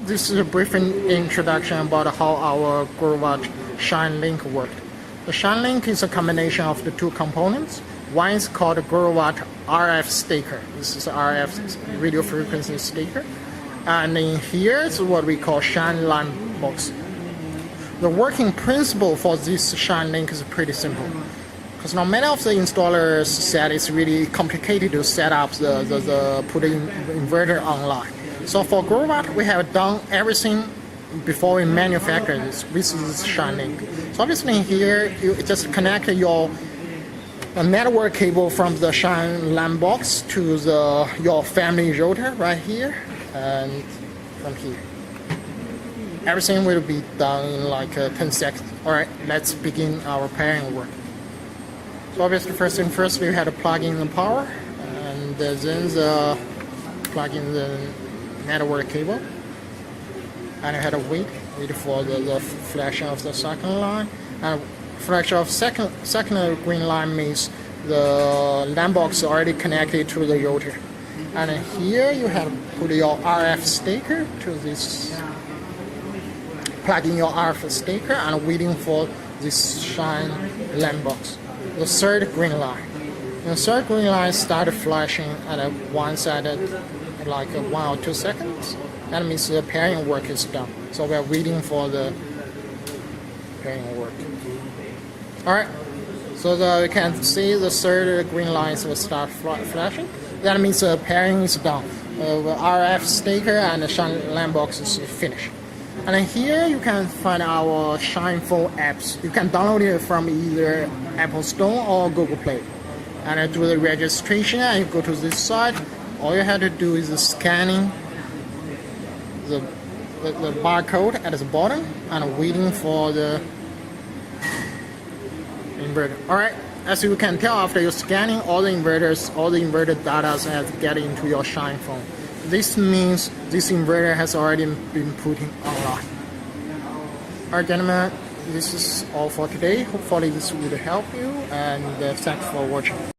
this is a brief introduction about how our Growatt Shinelink worked. The Shinelink is a combination of the two components. One is called a Growatt RF staker. This is RF radio frequency staker. And in here is what we call Shine line box. The working principle for this Shinelink is pretty simple. Because now many of the installers said it's really complicated to set up put the inverter online. So for Growatt, we have done everything before we manufacture this with this Shinelink. So obviously here you just connect your network cable from the Shine line box to your family router right here and from here. Everything will be done in like 10 seconds. Alright, let's begin our pairing work. So obviously first thing first, we had to plug in the power and then plug in the network cable. And I had to wait for the flashing of the second line. And flashing of second green line means the line box is already connected to the router. And here you have to put your RF staker to this. Plug in your RF staker and waiting for this Shine line box. The third green line. The third green line started flashing at one side at like 1 or 2 seconds. That means the pairing work is done. So we're waiting for the pairing work. Alright, so you can see the third green lines will start flashing. That means the pairing is done. The RF staker and the Shine line box is finished. And then here you can find our Shine Phone apps. You can download it from either Apple Store or Google Play. And then do the registration and you go to this site. All you have to do is scanning the barcode at the bottom and waiting for the inverter. Alright, as you can tell, after you're scanning all the inverter data has get into your Shine Phone. This means this inverter has already been put online. Alright gentlemen, this is all for today. Hopefully this will help you and thanks for watching.